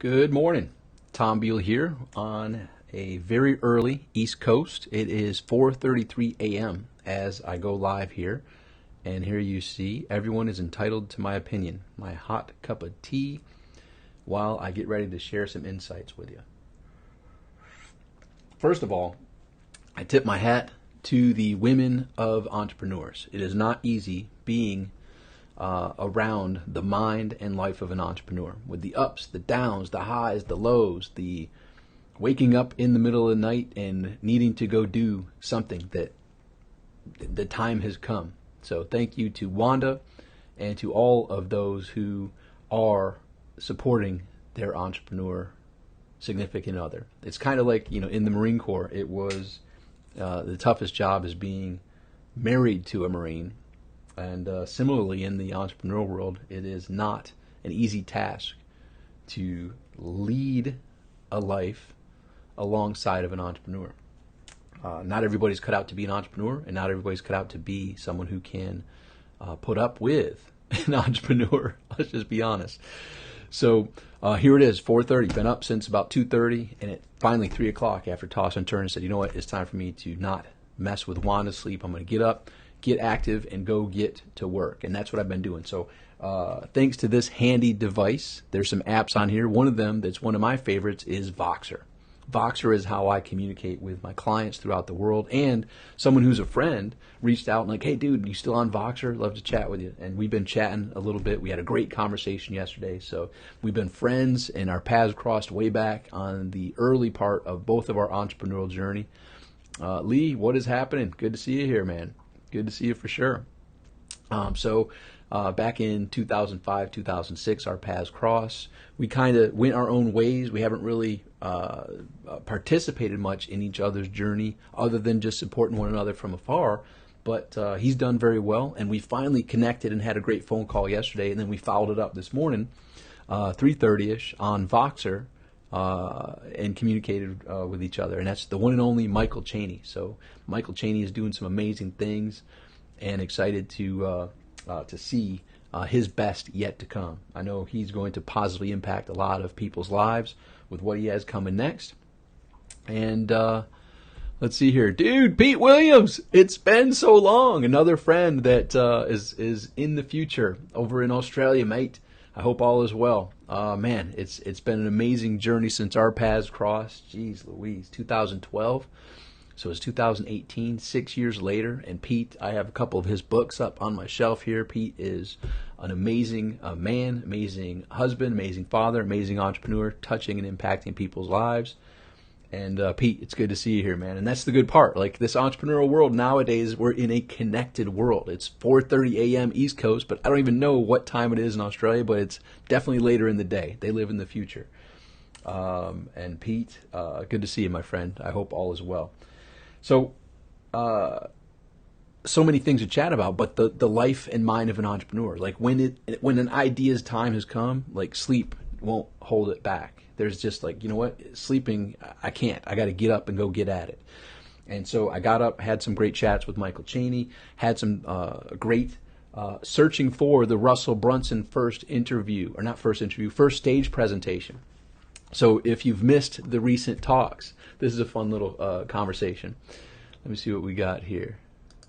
Good morning. Tom Beal here on a very early East Coast. It is 4:33 a.m. as I go live here. And here you see everyone is entitled to my opinion, my hot cup of tea, while I get ready to share some insights with you. First of all, I tip my hat to the women of entrepreneurs. It is not easy being around the mind and life of an entrepreneur, with the ups, the downs, the highs, the lows, the waking up in the middle of the night and needing to go do something that the time has come. So thank you to Wanda and to all of those who are supporting their entrepreneur significant other. It's kind of like, in the Marine Corps, it was the toughest job is being married to a Marine. And similarly, in the entrepreneurial world, it is not an easy task to lead a life alongside of an entrepreneur. Not everybody's cut out to be an entrepreneur, and not everybody's cut out to be someone who can put up with an entrepreneur. Let's just be honest. So here it is, 4:30. Been up since about 2:30, and it finally 3 o'clock after toss and turn and said, you know what, it's time for me to not mess with Wanda's sleep. I'm going to get up, get active, and go get to work. And that's what I've been doing. So thanks to this handy device, there's some apps on here. One of them that's one of my favorites is Voxer. Voxer is how I communicate with my clients throughout the world. And someone who's a friend reached out and like, hey, dude, you still on Voxer? Love to chat with you. And we've been chatting a little bit. We had a great conversation yesterday. So we've been friends, and our paths crossed way back on the early part of both of our entrepreneurial journey. Lee, what is happening? Good to see you here, man. Good to see you for sure. So back in 2005, 2006, our paths crossed. We kind of went our own ways. We haven't really participated much in each other's journey other than just supporting one another from afar. But he's done very well, and we finally connected and had a great phone call yesterday, and then we followed it up this morning, 3:30ish on Voxer, and communicated with each other. And that's the one and only Michael Cheney. So Michael Cheney is doing some amazing things, and excited to see his best yet to come. I know he's going to positively impact a lot of people's lives with what he has coming next. And let's see here. Dude, Pete Williams, it's been so long. Another friend that is in the future over in Australia, mate. I hope all is well. Man, it's been an amazing journey since our paths crossed. Jeez Louise, 2012. So it's 2018, 6 years later. And Pete, I have a couple of his books up on my shelf here. Pete is an amazing man, amazing husband, amazing father, amazing entrepreneur, touching and impacting people's lives. And Pete, it's good to see you here, man. And that's the good part. Like, this entrepreneurial world nowadays, we're in a connected world. It's 4:30 a.m. East Coast, but I don't even know what time it is in Australia, but it's definitely later in the day. They live in the future. And Pete, good to see you, my friend. I hope all is well. So, so many things to chat about, but the life and mind of an entrepreneur. Like, when an idea's time has come, like, sleep won't hold it back. There's just like, you know what, sleeping, I can't. I got to get up and go get at it. And so I got up, had some great chats with Michael Cheney, had some great searching for the Russell Brunson first stage presentation. So if you've missed the recent talks, this is a fun little conversation. Let me see what we got here.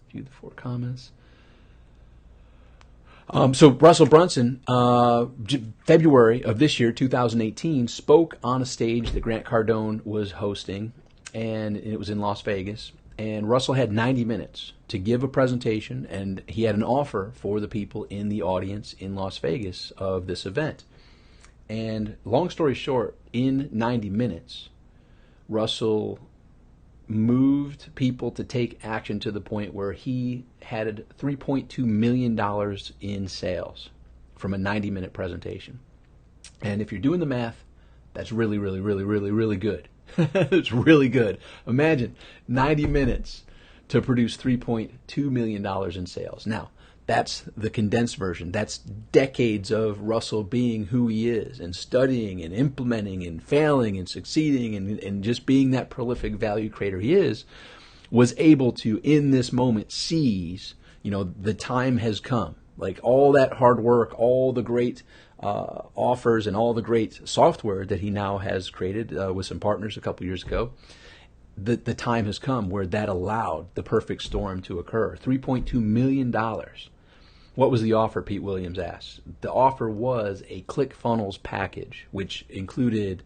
View the 4 comments. So Russell Brunson, February of this year, 2018, spoke on a stage that Grant Cardone was hosting, and it was in Las Vegas. And Russell had 90 minutes to give a presentation, and he had an offer for the people in the audience in Las Vegas of this event. And long story short, in 90 minutes, Russell moved people to take action to the point where he had $3.2 million in sales from a 90-minute presentation. And if you're doing the math, that's really, really, really, really, really good. It's really good. Imagine 90 minutes to produce $3.2 million in sales. Now, that's the condensed version. That's decades of Russell being who he is and studying and implementing and failing and succeeding and just being that prolific value creator he is, was able to, in this moment, seize, the time has come. Like, all that hard work, all the great offers and all the great software that he now has created with some partners a couple years ago, the time has come where that allowed the perfect storm to occur. $3.2 million. What was the offer, Pete Williams asked? The offer was a ClickFunnels package, which included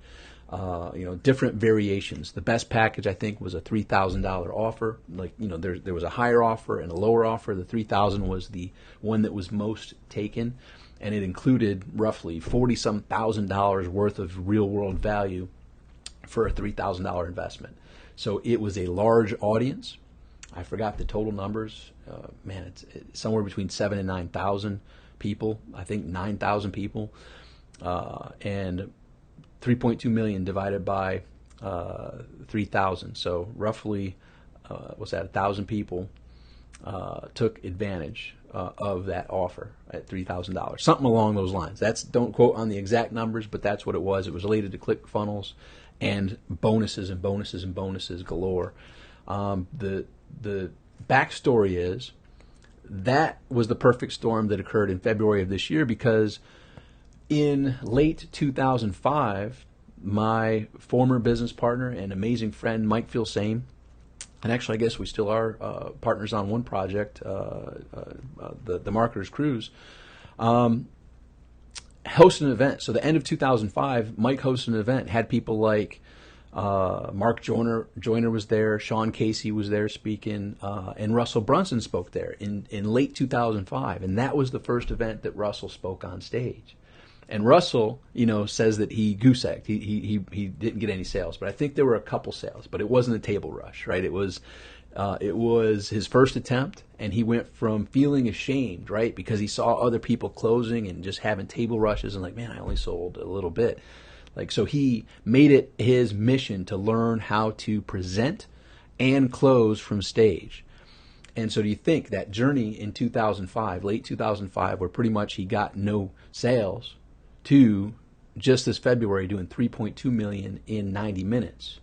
different variations. The best package, I think, was a $3,000 offer. There was a higher offer and a lower offer. The $3,000 was the one that was most taken, and it included roughly $40-some thousand worth of real-world value for a $3,000 investment. So it was a large audience. I forgot the total numbers. It's somewhere between 7,000 and 9,000 people. I think 9,000 people, and 3.2 million divided by 3,000. So roughly, what's that? 1,000 people took advantage of that offer at $3,000, something along those lines. Don't quote on the exact numbers, but that's what it was. It was related to ClickFunnels and bonuses and bonuses and bonuses galore. The backstory is that was the perfect storm that occurred in February of this year, because in late 2005, my former business partner and amazing friend Mike Filsaime, and actually I guess we still are partners on one project, the Marketers Cruise, hosted an event. So the end of 2005, Mike hosted an event, had people like Mark Joyner was there, Sean Casey was there speaking, and Russell Brunson spoke there in late 2005. And that was the first event that Russell spoke on stage. And Russell, says that he goose-egged. He didn't get any sales, but I think there were a couple sales. But it wasn't a table rush, right? It was his first attempt, and he went from feeling ashamed, right, because he saw other people closing and just having table rushes, and like, man, I only sold a little bit. So he made it his mission to learn how to present and close from stage. And so do you think that journey in 2005, late 2005, where pretty much he got no sales, to just this February doing 3.2 million in 90 minutes,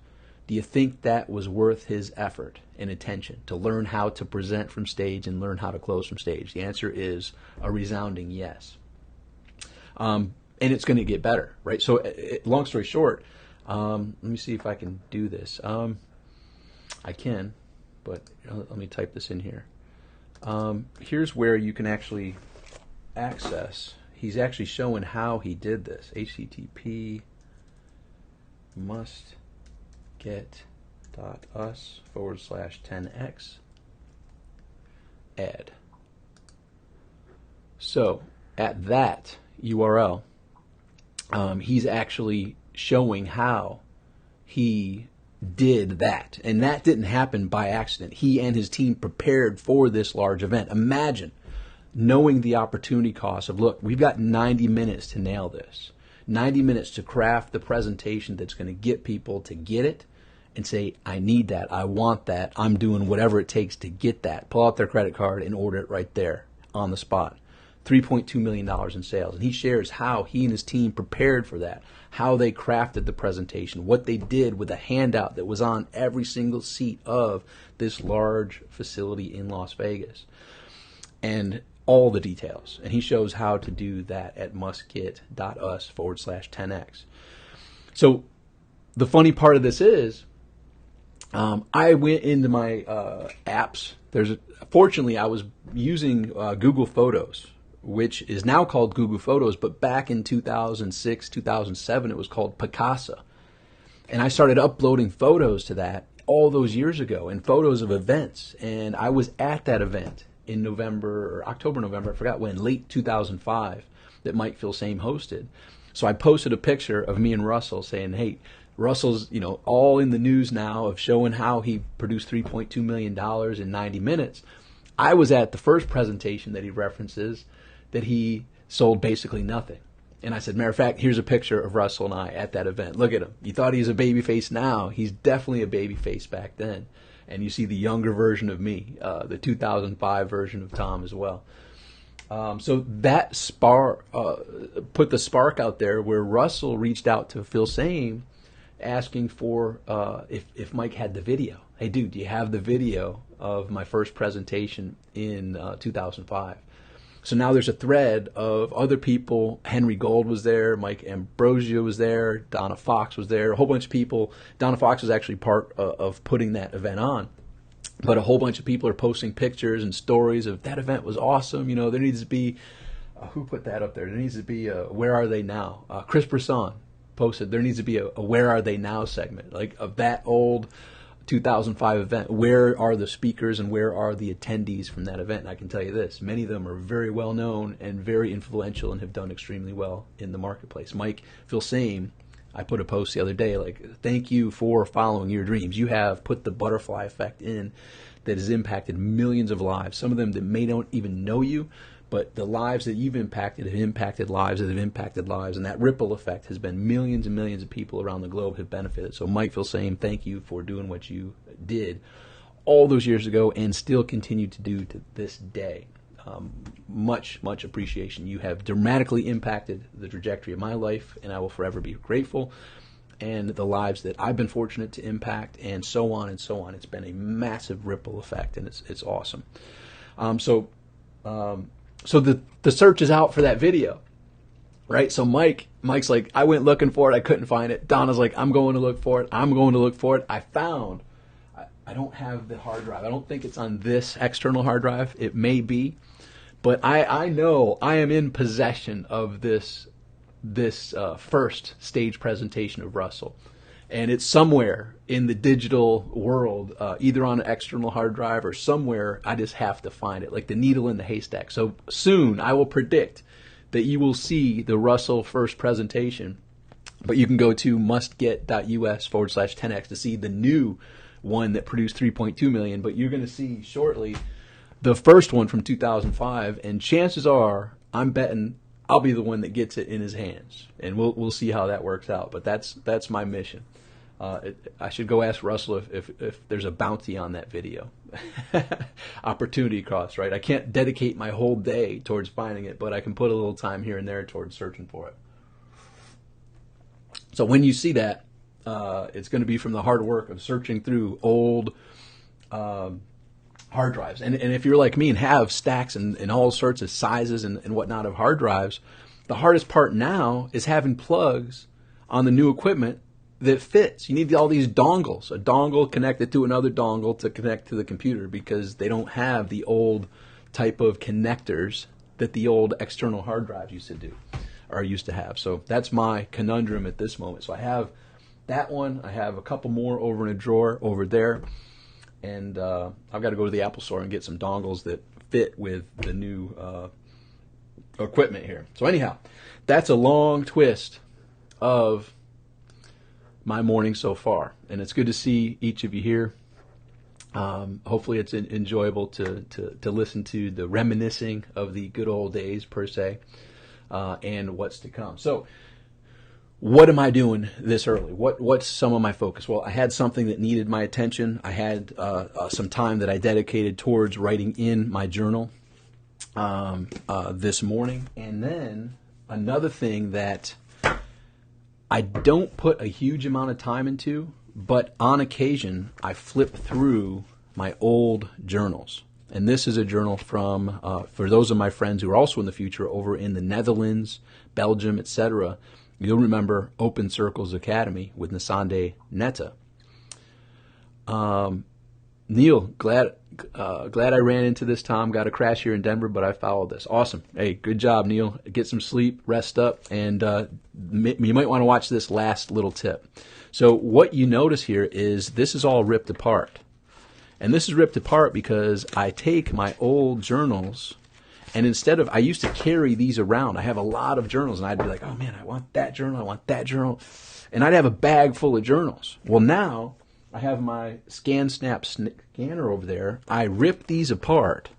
do you think that was worth his effort and attention to learn how to present from stage and learn how to close from stage? The answer is a resounding yes. And it's going to get better, right? So long story short, let me see if I can do this. I can, but let me type this in here. Here's where you can actually access. He's actually showing how he did this. HTTP mustget.us/10x add. So at that URL, he's actually showing how he did that. And that didn't happen by accident. He and his team prepared for this large event. Imagine knowing the opportunity cost of, look, we've got 90 minutes to nail this. 90 minutes to craft the presentation that's going to get people to get it and say, I need that, I want that, I'm doing whatever it takes to get that. Pull out their credit card and order it right there on the spot. $3.2 million in sales. And he shares how he and his team prepared for that, how they crafted the presentation, what they did with a handout that was on every single seat of this large facility in Las Vegas. And all the details. And he shows how to do that at mustget.us/10x. So the funny part of this is, I went into my apps. Fortunately, I was using Google Photos, which is now called Google Photos, but back in 2006, 2007, it was called Picasa. And I started uploading photos to that all those years ago, and photos of events. And I was at that event in November or October, November, I forgot when, late 2005, that Mike Filsaime hosted. So I posted a picture of me and Russell saying, hey, Russell's, all in the news now of showing how he produced $3.2 million in 90 minutes. I was at the first presentation that he references that he sold basically nothing. And I said, matter of fact, here's a picture of Russell and I at that event. Look at him. You thought he was a baby face now. He's definitely a baby face back then. And you see the younger version of me, the 2005 version of Tom as well. So that put the spark out there where Russell reached out to Filsaime asking for if Mike had the video. Hey, dude, do you have the video of my first presentation in 2005? So now there's a thread of other people. Henry Gold was there, Mike Ambrosio was there, Donna Fox was there, a whole bunch of people. Donna Fox was actually part of putting that event on. But a whole bunch of people are posting pictures and stories of that event was awesome. There needs to be, who put that up there? There needs to be a Where Are They Now? Chris Brisson posted there needs to be a Where Are They Now segment, like of that old 2005 event. Where are the speakers and where are the attendees from that event? And I can tell you this, many of them are very well known and very influential and have done extremely well in the marketplace. Mike Filsaime, I put a post the other day like, thank you for following your dreams. You have put the butterfly effect in that has impacted millions of lives, some of them that may not even know you, but the lives that you've impacted have impacted lives that have impacted lives, and that ripple effect has been millions and millions of people around the globe have benefited. So Mike Filsaime, thank you for doing what you did all those years ago and still continue to do to this day. Much appreciation. You have dramatically impacted the trajectory of my life, and I will forever be grateful, and the lives that I've been fortunate to impact, and so on and so on. It's been a massive ripple effect, and it's awesome. So the search is out for that video, right? So Mike's like, I went looking for it, I couldn't find it. Donna's like, I'm going to look for it. I found, I don't have the hard drive. I don't think it's on this external hard drive. It may be, but I know I am in possession of this first stage presentation of Russell. And it's somewhere in the digital world, either on an external hard drive or somewhere. I just have to find it, like the needle in the haystack. So soon I will predict that you will see the Russell first presentation, but you can go to mustget.us/10x to see the new one that produced 3.2 million. But you're going to see shortly the first one from 2005, and chances are, I'm betting I'll be the one that gets it in his hands, and we'll see how that works out. But that's my mission. I should go ask Russell if there's a bounty on that video. Opportunity cost, right? I can't dedicate my whole day towards finding it, but I can put a little time here and there towards searching for it. So when you see that, it's going to be from the hard work of searching through old hard drives. And if you're like me and have stacks and all sorts of sizes and whatnot of hard drives, the hardest part now is having plugs on the new equipment that fits. You need all these dongles, a dongle connected to another dongle to connect to the computer, because they don't have the old type of connectors that the old external hard drives used to have. So that's my conundrum at this moment. So I have that one. I have a couple more over in a drawer over there. And I've got to go to the Apple Store and get some dongles that fit with the new equipment here. So anyhow, that's a long twist of my morning so far. And it's good to see each of you here. Hopefully it's enjoyable to listen to the reminiscing of the good old days, per se, and what's to come. So what am I doing this early? What's some of my focus? Well, I had something that needed my attention. I had some time that I dedicated towards writing in my journal this morning. And then another thing that I don't put a huge amount of time into, but on occasion I flip through my old journals. And this is a journal from, for those of my friends who are also in the future over in the Netherlands, Belgium, etc., you'll remember Open Circles Academy with Nasande Netta. Neil, glad I ran into this, Tom. Got a crash here in Denver, but I followed this. Awesome. Hey, good job, Neil. Get some sleep, rest up, and you might want to watch this last little tip. So what you notice here is this is all ripped apart. And this is ripped apart because I take my old journals, and instead of, I used to carry these around. I have a lot of journals, and I'd be like, oh man, I want that journal, I want that journal. And I'd have a bag full of journals. Well, now I have my ScanSnap scanner over there. I rip these apart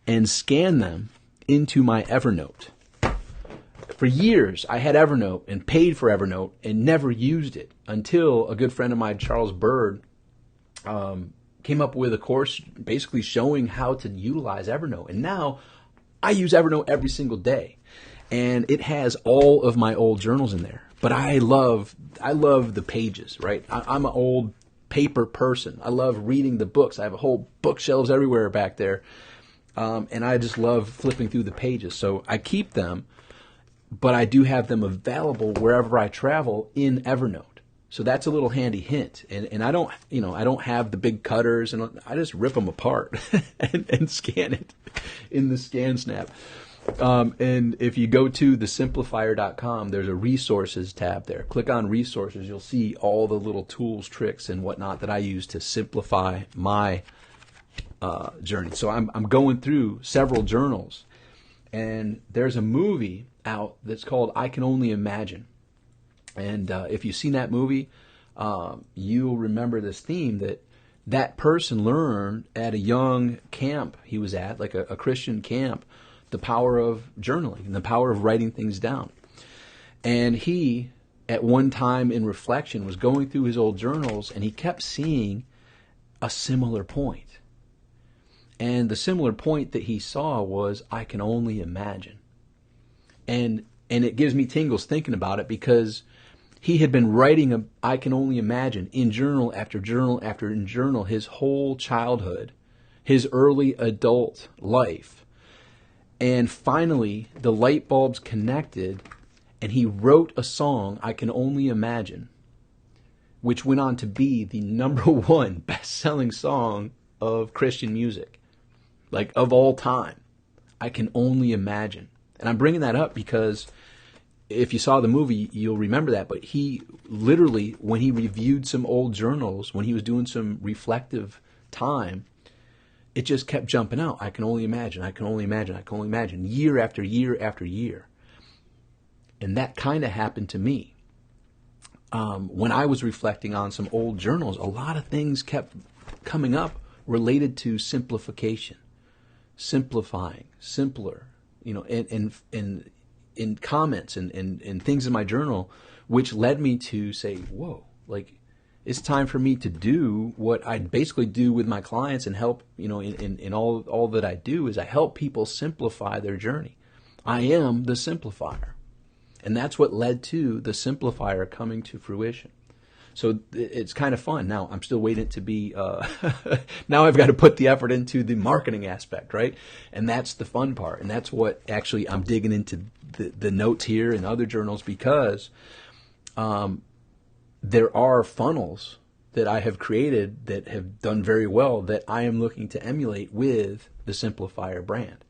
and scan them into my Evernote. For years, I had Evernote and paid for Evernote and never used it until a good friend of mine, Charles Bird, came up with a course basically showing how to utilize Evernote. And now I use Evernote every single day. And it has all of my old journals in there. But I love the pages, right? I'm an old paper person. I love reading the books. I have a whole bookshelves everywhere back there. and I just love flipping through the pages. So I keep them, but I do have them available wherever I travel in Evernote. So that's a little handy hint. And I don't, I don't have the big cutters, and I just rip them apart and scan it in the ScanSnap. And if you go to thesimplifier.com, there's a resources tab there. Click on resources. You'll see all the little tools, tricks, and whatnot that I use to simplify my journey. So I'm going through several journals, and there's a movie out that's called I Can Only Imagine. And if you've seen that movie, you'll remember this theme that person learned at a young camp he was at, like a Christian camp, the power of journaling and the power of writing things down. And he, at one time in reflection, was going through his old journals, and he kept seeing a similar point. And the similar point that he saw was, I can only imagine. And it gives me tingles thinking about it, because he had been writing I can only imagine in journal after journal after journal his whole childhood, his early adult life. And finally, the light bulbs connected, and he wrote a song, I Can Only Imagine, which went on to be the #1 best-selling song of Christian music, like of all time. I Can Only Imagine. And I'm bringing that up because if you saw the movie, you'll remember that. But he literally, when he reviewed some old journals, when he was doing some reflective time, it just kept jumping out. I can only imagine, I can only imagine, I can only imagine, year after year after year. And that kind of happened to me. When I was reflecting on some old journals, a lot of things kept coming up related to simplification, simplifying, simpler, and in comments and things in my journal, which led me to say, whoa, like, it's time for me to do what I basically do with my clients and help, in all that I do is I help people simplify their journey. I am the simplifier. And that's what led to the simplifier coming to fruition. So it's kind of fun. Now, I'm still waiting to be, now I've got to put the effort into the marketing aspect, right? And that's the fun part. And that's what actually I'm digging into the notes here and other journals, because there are funnels that I have created that have done very well that I am looking to emulate with the Simplifier brand.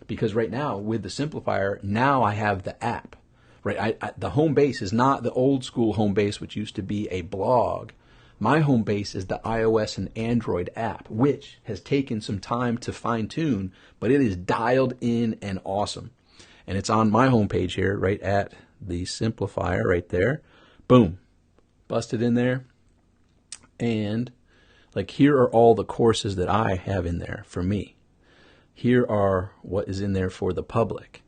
Because right now, with the Simplifier, now I have the app. Right, the home base is not the old school home base, which used to be a blog. My home base is the iOS and Android app, which has taken some time to fine tune, but it is dialed in and awesome. And it's on my homepage here, right at the Simplifier, right there. Boom, busted in there. And like, here are all the courses that I have in there for me. Here are what is in there for the public.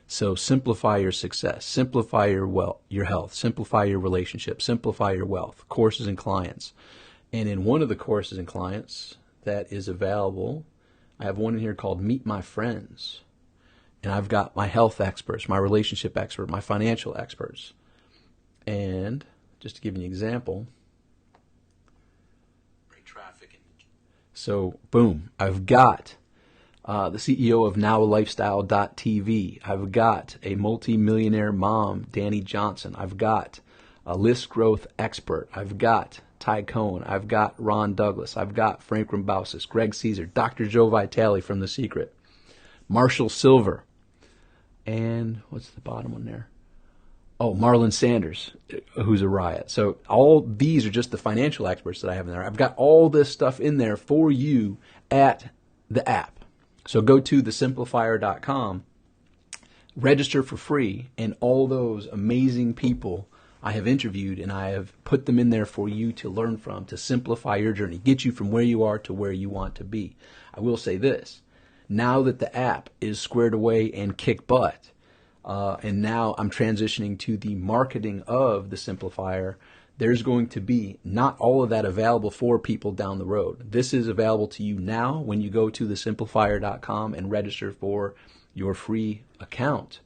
So simplify your success, simplify your health, simplify your relationship, simplify your wealth, courses and clients. And in one of the courses and clients that is available, I have one in here called Meet My Friends. And I've got my health experts, my relationship expert, my financial experts. And just to give you an example, so boom, I've got the CEO of NowALifestyle.tv. I've got a multi-millionaire mom, Danny Johnson. I've got a list growth expert. I've got Ty Cohen. I've got Ron Douglas. I've got Frank Rambausis, Greg Caesar, Dr. Joe Vitale from The Secret, Marshall Silver, and what's the bottom one there? Oh, Marlon Sanders, who's a riot. So all these are just the financial experts that I have in there. I've got all this stuff in there for you at the app. So go to thesimplifier.com, register for free, and all those amazing people I have interviewed and I have put them in there for you to learn from, to simplify your journey, get you from where you are to where you want to be. I will say this, now that the app is squared away and kick butt, and now I'm transitioning to the marketing of the Simplifier, there's going to be not all of that available for people down the road. This is available to you now when you go to thesimplifier.com and register for your free account.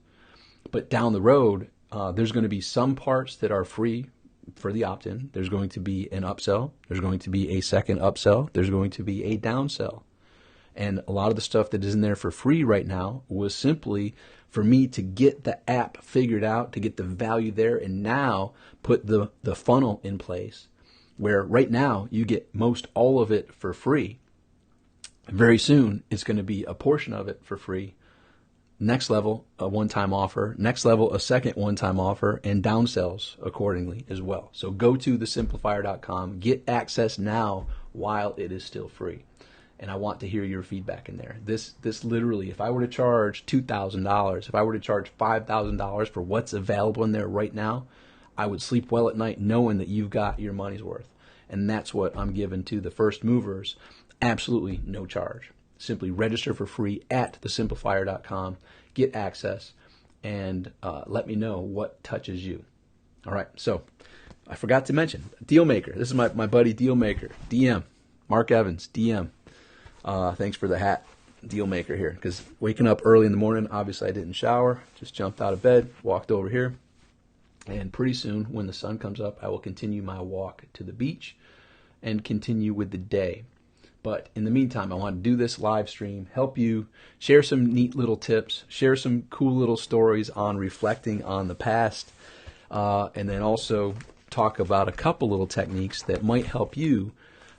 But down the road, there's going to be some parts that are free for the opt-in. There's going to be an upsell. There's going to be a second upsell. There's going to be a downsell. And a lot of the stuff that is in there for free right now was simply for me to get the app figured out, to get the value there, and now put the funnel in place where right now you get most all of it for free. Very soon it's going to be a portion of it for free. Next level, a one-time offer. Next level, a second one-time offer, and downsells accordingly as well. So go to thesimplifier.com. Get access now while it is still free. And I want to hear your feedback in there. This literally, if I were to charge $2,000, if I were to charge $5,000 for what's available in there right now, I would sleep well at night knowing that you've got your money's worth. And that's what I'm giving to the first movers. Absolutely no charge. Simply register for free at thesimplifier.com, get access, and let me know what touches you. All right, so I forgot to mention, Dealmaker. This is my buddy Dealmaker, DM, Mark Evans, DM. Thanks for the hat, Dealmaker here, because waking up early in the morning, obviously I didn't shower, just jumped out of bed, walked over here, and pretty soon when the sun comes up, I will continue my walk to the beach and continue with the day. But in the meantime, I want to do this live stream, help you share some neat little tips, share some cool little stories on reflecting on the past, and then also talk about a couple little techniques that might help you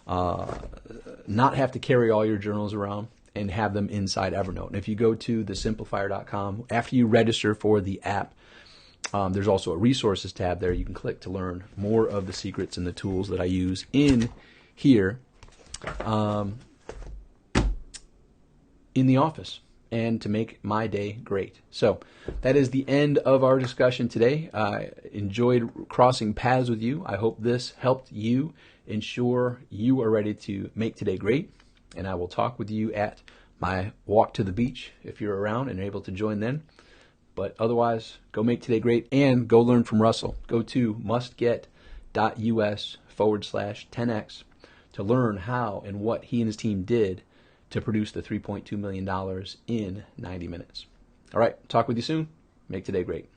not have to carry all your journals around and have them inside Evernote. And if you go to thesimplifier.com, after you register for the app, there's also a resources tab there. You can click to learn more of the secrets and the tools that I use in here. In the office and to make my day great. So that is the end of our discussion today. I enjoyed crossing paths with you. I hope this helped you ensure you are ready to make today great. And I will talk with you at my walk to the beach if you're around and able to join then. But otherwise, go make today great and go learn from Russell. Go to mustget.us/10x to learn how and what he and his team did to produce the $3.2 million in 90 minutes. All right, talk with you soon. Make today great.